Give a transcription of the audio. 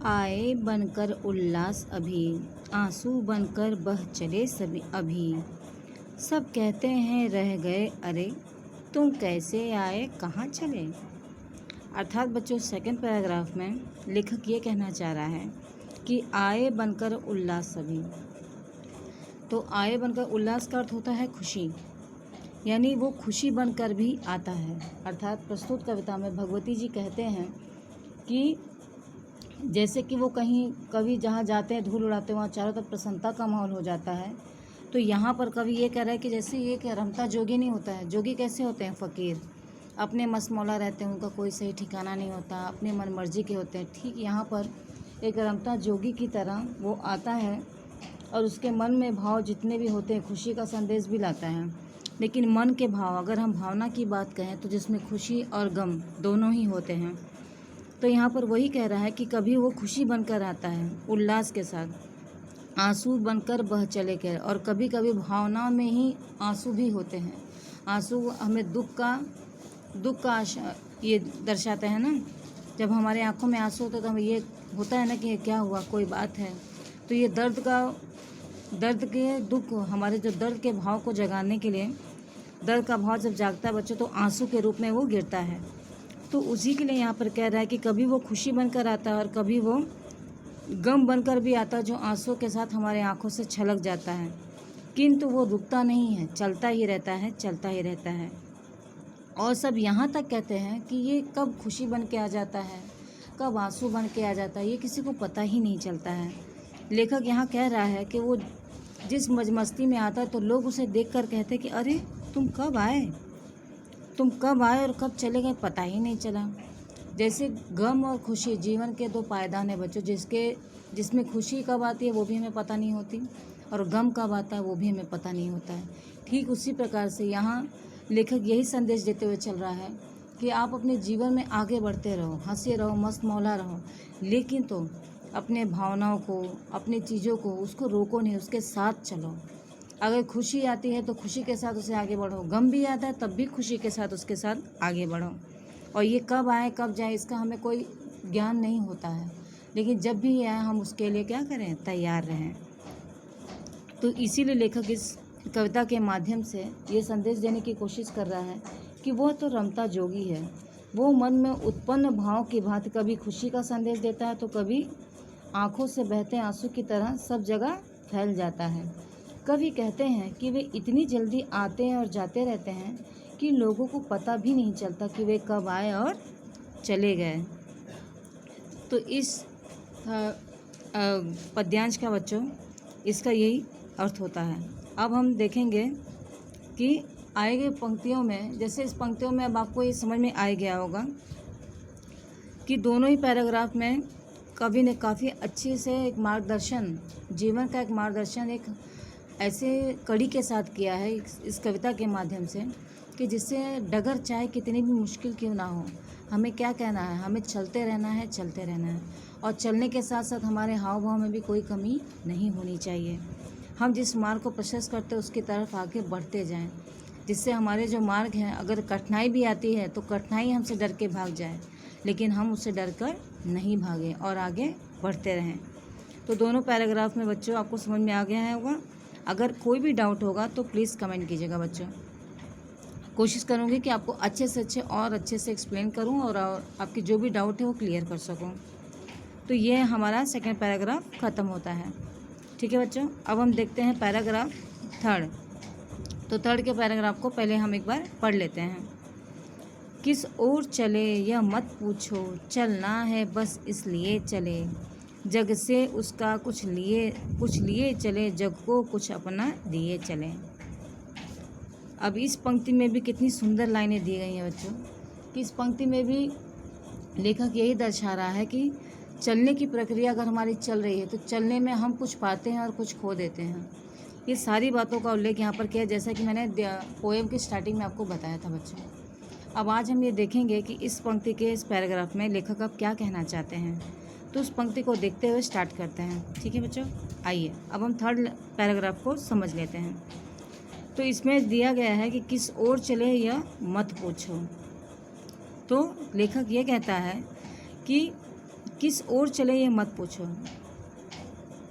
आए बनकर उल्लास अभी, आंसू बनकर बह चले सभी अभी। सब कहते हैं रह गए अरे, तुम कैसे आए कहाँ चले। अर्थात बच्चों सेकंड पैराग्राफ में लेखक ये कहना चाह रहा है कि आए बनकर उल्लास अभी। तो आए बनकर उल्लास का अर्थ होता है खुशी, यानी वो खुशी बनकर भी आता है। अर्थात प्रस्तुत कविता में भगवती जी कहते हैं कि जैसे कि वो कहीं कवि जहाँ जाते हैं धूल उड़ाते हैं वहाँ चारों तरफ प्रसन्नता का माहौल हो जाता है। तो यहाँ पर कवि ये कह रहा है कि जैसे ये कि रमता जोगी नहीं होता है। जोगी कैसे होते हैं? फ़कीर, अपने मसमौला रहते हैं, उनका कोई सही ठिकाना नहीं होता, अपने मन मर्जी के होते हैं। ठीक यहाँ पर एक रमता जोगी की तरह वो आता है और उसके मन में भाव जितने भी होते हैं खुशी का संदेश भी लाता है। लेकिन मन के भाव, अगर हम भावना की बात कहें तो जिसमें खुशी और गम दोनों ही होते हैं। तो यहाँ पर वही कह रहा है कि कभी वो खुशी बनकर आता है उल्लास के साथ, आंसू बनकर बह चले कर, और कभी कभी भावना में ही आंसू भी होते हैं। आंसू हमें दुख का ये दर्शाते हैं ना। जब हमारे आंखों में आंसू होते तो हमें ये होता है ना कि क्या हुआ, कोई बात है। तो ये दर्द के दुख, हमारे जो दर्द के भाव को जगाने के लिए, दर्द का भाव जब जागता है बच्चों तो आंसू के रूप में वो गिरता है। तो उसी के लिए यहाँ पर कह रहा है कि कभी वो खुशी बनकर आता है और कभी वो गम बनकर भी आता है, जो आंसू के साथ हमारे आंखों से छलक जाता है। किंतु वो रुकता नहीं है, चलता ही रहता है, चलता ही रहता है। और सब यहाँ तक कहते हैं कि ये कब खुशी बन के आ जाता है, कब आंसू बन के आ जाता है, ये किसी को पता ही नहीं चलता है। लेखक यहाँ कह रहा है कि वो जिस मजमस्ती में आता है तो लोग उसे देखकर कहते कि अरे तुम कब आए और कब चले गए, पता ही नहीं चला। जैसे गम और खुशी जीवन के दो पायदान है बच्चों, जिसमें खुशी कब आती है वो भी हमें पता नहीं होती, और गम कब आता है वो भी हमें पता नहीं होता है। ठीक उसी प्रकार से यहाँ लेखक यही संदेश देते हुए चल रहा है कि आप अपने जीवन में आगे बढ़ते रहो, हंसे रहो, मस्त मौला रहो, लेकिन तो अपने भावनाओं को, अपनी चीज़ों को, उसको रोको नहीं, उसके साथ चलो। अगर खुशी आती है तो खुशी के साथ उसे आगे बढ़ो, गम भी आता है तब भी खुशी के साथ उसके साथ आगे बढ़ो। और ये कब आए कब जाए इसका हमें कोई ज्ञान नहीं होता है, लेकिन जब भी आए हम उसके लिए क्या करें, तैयार रहें। तो इसीलिए लेखक इस कविता के माध्यम से ये संदेश देने की कोशिश कर रहा है कि वो तो रमता जोगी है। वो मन में उत्पन्न भाव की भांति कभी खुशी का संदेश देता है तो कभी आँखों से बहते आंसू की तरह सब जगह फैल जाता है। कवि कहते हैं कि वे इतनी जल्दी आते हैं और जाते रहते हैं कि लोगों को पता भी नहीं चलता कि वे कब आए और चले गए। तो इस पद्यांश का बच्चों इसका यही अर्थ होता है। अब हम देखेंगे कि आए गए पंक्तियों में, जैसे इस पंक्तियों में अब आपको ये समझ में आ गया होगा कि दोनों ही पैराग्राफ में कवि ने काफ़ी अच्छे से एक मार्गदर्शन, जीवन का एक मार्गदर्शन एक ऐसे कड़ी के साथ किया है इस कविता के माध्यम से कि जिससे डगर चाहे कितनी भी मुश्किल क्यों ना हो, हमें क्या कहना है, हमें चलते रहना है, चलते रहना है। और चलने के साथ साथ हमारे हाव भाव में भी कोई कमी नहीं होनी चाहिए। हम जिस मार्ग को प्रशस्त करते हैं उसकी तरफ आगे बढ़ते जाएं, जिससे हमारे जो मार्ग हैं अगर कठिनाई भी आती है तो कठिनाई हमसे डर के भाग जाए, लेकिन हम उससे डर कर नहीं भागें और आगे बढ़ते रहें। तो दोनों पैराग्राफ में बच्चों आपको समझ में आ गया है होगा। अगर कोई भी डाउट होगा तो प्लीज़ कमेंट कीजिएगा बच्चों। कोशिश करूँगी कि आपको अच्छे से एक्सप्लेन करूँ और आपकी जो भी डाउट है वो क्लियर कर सकूँ। तो ये हमारा सेकंड पैराग्राफ ख़त्म होता है। ठीक है बच्चों, अब हम देखते हैं पैराग्राफ थर्ड। तो थर्ड के पैराग्राफ को पहले हम एक बार पढ़ लेते हैं। किस ओर चले यह मत पूछो, चलना है बस इसलिए चले, जग से उसका कुछ लिए चले, जग को कुछ अपना दिए चले। अब इस पंक्ति में भी कितनी सुंदर लाइनें दी गई हैं बच्चों, कि इस पंक्ति में भी लेखक यही दर्शा रहा है कि चलने की प्रक्रिया अगर हमारी चल रही है तो चलने में हम कुछ पाते हैं और कुछ खो देते हैं। ये सारी बातों का उल्लेख यहाँ पर किया है, जैसा कि मैंने पोएम की स्टार्टिंग में आपको बताया था बच्चों। अब आज हम ये देखेंगे कि इस पंक्ति के इस पैराग्राफ में लेखक अब क्या कहना चाहते हैं। तो उस पंक्ति को देखते हुए स्टार्ट करते हैं। ठीक है बच्चों, आइए अब हम थर्ड पैराग्राफ को समझ लेते हैं। तो इसमें दिया गया है कि किस ओर चले यह मत पूछो। तो लेखक ये कहता है कि किस ओर चले ये मत पूछो।